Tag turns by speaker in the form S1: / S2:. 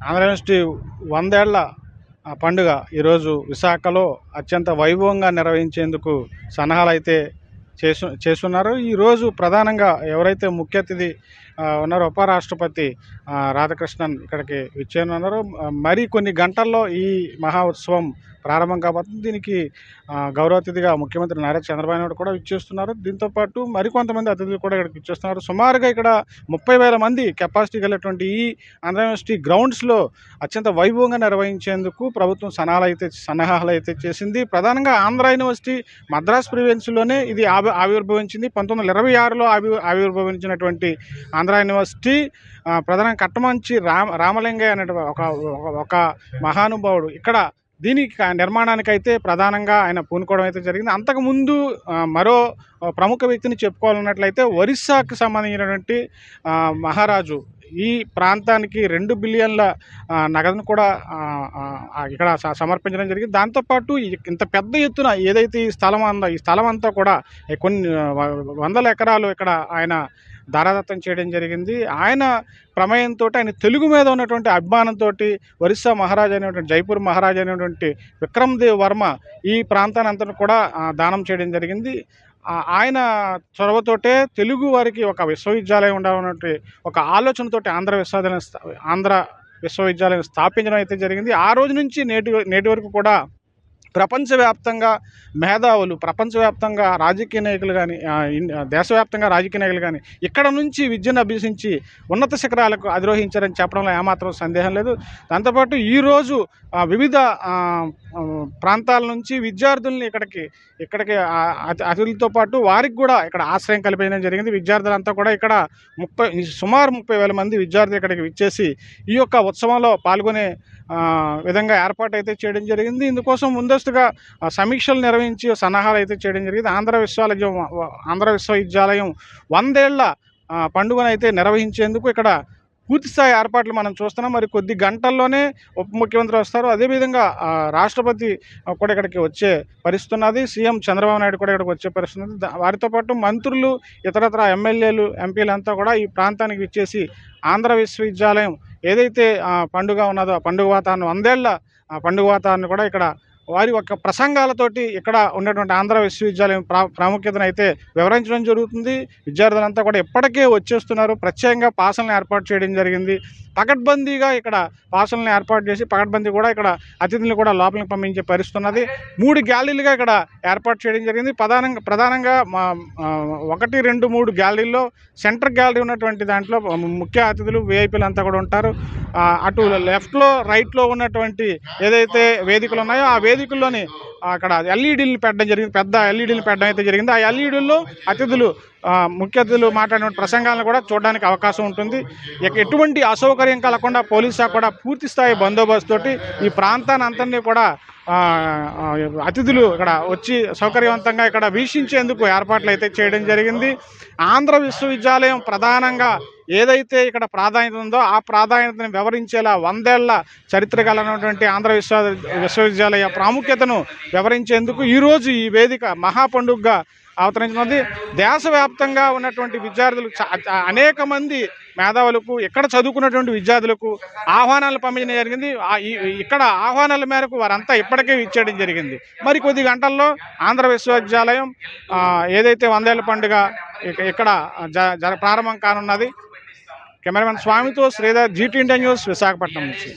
S1: Andhra university 100 ఏళ్ల పండుగ ఈరోజు విశాఖలో అత్యంత వైభవంగా నిర్వహించేందుకు సన్నాహాలైతే చేస్తున్నారు. ఈరోజు ప్రధానంగా ఎవరైతే ముఖ్య అతిథి ఉన్నారో ఉపరాష్ట్రపతి రాధాకృష్ణన్ ఇక్కడికి విచ్చేయనున్నారు. మరి కొన్ని గంటల్లో ఈ మహా ఉత్సవం ప్రారంభం కాబోతుంది. దీనికి గౌరవ అతిథిగా ముఖ్యమంత్రి నారా చంద్రబాబు నాయుడు కూడా విచ్చేస్తున్నారు. దీంతోపాటు మరికొంతమంది అతిథులు కూడా ఇక్కడికి విచ్చేస్తున్నారు. సుమారుగా ఇక్కడ 30,000 మంది కెపాసిటీ కలిగినటువంటి ఈ ఆంధ్ర యూనివర్సిటీ గ్రౌండ్స్లో అత్యంత వైభవంగా నిర్వహించేందుకు ప్రభుత్వం సన్నాహాలు అయితే చేసింది. ప్రధానంగా ఆంధ్ర యూనివర్సిటీ మద్రాస్ ప్రివెన్స్లోనే ఇది ఆవిర్భవించింది. 1926లో ఆవిర్భవించినటువంటి ఆంధ్ర యూనివర్సిటీ ప్రధానంగా కట్టమంచి రామలింగయ్య అనే ఒక మహానుభావుడు ఇక్కడ దీనికి నిర్మాణానికైతే ప్రధానంగా ఆయన పూనుకోవడం అయితే జరిగింది. అంతకుముందు మరో ప్రముఖ వ్యక్తిని చెప్పుకోవాలన్నట్లయితే ఒరిస్సాకు సంబంధించినటువంటి మహారాజు ఈ ప్రాంతానికి 2 బిలియన్ల నగదును కూడా ఇక్కడ సమర్పించడం జరిగింది. దాంతోపాటు ఇంత పెద్ద ఎత్తున ఏదైతే ఈ స్థలం అంతా కూడా కొన్ని వందల ఎకరాలు ఇక్కడ ఆయన ధారాదత్తం చేయడం జరిగింది. ఆయన ప్రమేయంతో ఆయన తెలుగు మీద ఉన్నటువంటి అభిమానంతో ఒరిస్సా మహారాజా అనేటువంటి జైపూర్ మహారాజా అనేటువంటి విక్రమ్దేవ్ వర్మ ఈ ప్రాంతాన్ని అంతా కూడా దానం చేయడం జరిగింది. ఆయన చొరవతోటే తెలుగు వారికి ఒక విశ్వవిద్యాలయం ఉండాలన్నటువంటి ఒక ఆలోచనతోటి ఆంధ్ర విశ్వవిద్యాలయం స్థాపించడం అయితే జరిగింది. ఆ రోజు నుంచి నేటి వరకు కూడా ప్రపంచవ్యాప్తంగా మేధావులు, ప్రపంచవ్యాప్తంగా రాజకీయ నాయకులు కానీ, దేశవ్యాప్తంగా రాజకీయ నాయకులు కానీ ఇక్కడ నుంచి విద్యను అభ్యసించి ఉన్నత శిఖరాలకు అధిరోహించారని చెప్పడంలో ఏమాత్రం సందేహం లేదు. దాంతోపాటు ఈరోజు వివిధ ప్రాంతాల నుంచి విద్యార్థుల్ని ఇక్కడికి అతిథులతో పాటు వారికి కూడా ఇక్కడ ఆశ్రయం కల్పించడం జరిగింది. విద్యార్థులంతా కూడా ఇక్కడ సుమారు 30,000 మంది విద్యార్థులు ఇక్కడికి విచ్చేసి ఈ యొక్క ఉత్సవంలో పాల్గొనే విధంగా ఏర్పాటు అయితే చేయడం జరిగింది. ఇందుకోసం ముందస్తుగా సమీక్షలు నిర్వహించి సన్నాహాలు అయితే చేయడం జరిగింది. ఆంధ్ర విశ్వవిద్యాలయం 100 ఏళ్ల పండుగను అయితే నిర్వహించేందుకు ఇక్కడ పూర్తిస్థాయి ఏర్పాట్లు మనం చూస్తున్నాం. మరి కొద్ది గంటల్లోనే ఉప ముఖ్యమంత్రి వస్తారు. అదేవిధంగా రాష్ట్రపతి కూడా ఇక్కడికి వచ్చే పరిస్థితి ఉన్నది. సీఎం చంద్రబాబు నాయుడు కూడా ఇక్కడికి వచ్చే పరిస్థితి ఉంది. వారితో పాటు మంత్రులు, ఇతరత్ర ఎమ్మెల్యేలు, ఎంపీలంతా కూడా ఈ ప్రాంతానికి విచ్చేసి ఆంధ్ర విశ్వవిద్యాలయం ఏదైతే పండుగ ఉన్నదో ఆ పండుగ వాతావరణం 100 ఏళ్ల పండుగ వాతావరణం కూడా ఇక్కడ వారి యొక్క ప్రసంగాలతోటి ఇక్కడ ఉన్నటువంటి ఆంధ్ర విశ్వవిద్యాలయం ప్రాముఖ్యతను అయితే వివరించడం జరుగుతుంది. విద్యార్థులంతా కూడా ఇప్పటికే వచ్చేస్తున్నారు. ప్రత్యేకంగా పాసలను ఏర్పాటు చేయడం జరిగింది. పకడ్బందీగా ఇక్కడ పాసలను ఏర్పాటు చేసి పకడ్బందీ కూడా ఇక్కడ అతిథులను కూడా లోపలికి పంపించే పరిస్థితి ఉన్నది. 3 గ్యాలరీలుగా ఇక్కడ ఏర్పాటు చేయడం జరిగింది. ప్రధానంగా 1, 2, 3 గ్యాలరీల్లో సెంటర్ గ్యాలరీ ఉన్నటువంటి దాంట్లో ముఖ్య అతిథులు, విఐపీలు అంతా కూడా ఉంటారు. అటు లెఫ్ట్లో, రైట్లో ఉన్నటువంటి ఏదైతే వేదికలు ఉన్నాయో ఆ వేదికల్లోని అక్కడ ఎల్ఈడీలను పెట్టడం జరిగింది. పెద్ద ఎల్ఈడీలను పెట్టడం అయితే జరిగింది. ఆ ఎల్ఈడీల్లో ముఖ్య అతిథులు మాట్లాడిన ప్రసంగాలను కూడా చూడడానికి అవకాశం ఉంటుంది. ఎటువంటి అసౌకర్యం కలగకుండా పోలీసు శాఖ కూడా పూర్తి స్థాయి బందోబస్తు తోటి ఈ ప్రాంతాన్ని అంతని కూడా అతిథులు ఇక్కడ వచ్చి సౌకర్యవంతంగా ఇక్కడ వీక్షించేందుకు ఏర్పాట్లు అయితే చేయడం జరిగింది. ఆంధ్ర విశ్వవిద్యాలయం ప్రధానంగా ఏదైతే ఇక్కడ ప్రాధాన్యత ఉందో ఆ ప్రాధాన్యతను వివరించేలా 100 ఏళ్ల చరిత్ర కలిగినటువంటి ఆంధ్ర విశ్వవిద్యాలయ ప్రాముఖ్యతను వివరించేందుకు ఈరోజు ఈ వేదిక మహాపండుగగా అవతరించినది. దేశవ్యాప్తంగా ఉన్నటువంటి విద్యార్థులు అనేక మంది మేధావులకు ఇక్కడ చదువుకున్నటువంటి విద్యార్థులకు ఆహ్వానాలు పంపించడం జరిగింది. ఇక్కడ ఆహ్వానాల మేరకు వారంతా ఇప్పటికే ఇచ్చేయడం జరిగింది. మరి కొద్ది గంటల్లో ఆంధ్ర విశ్వవిద్యాలయం ఏదైతే 100 ఏళ్ల పండుగ ఇక్కడ ప్రారంభం కానున్నది. కెమెరామెన్ స్వామితో Sridhar, GT India news, Visakhapatnam నుంచి.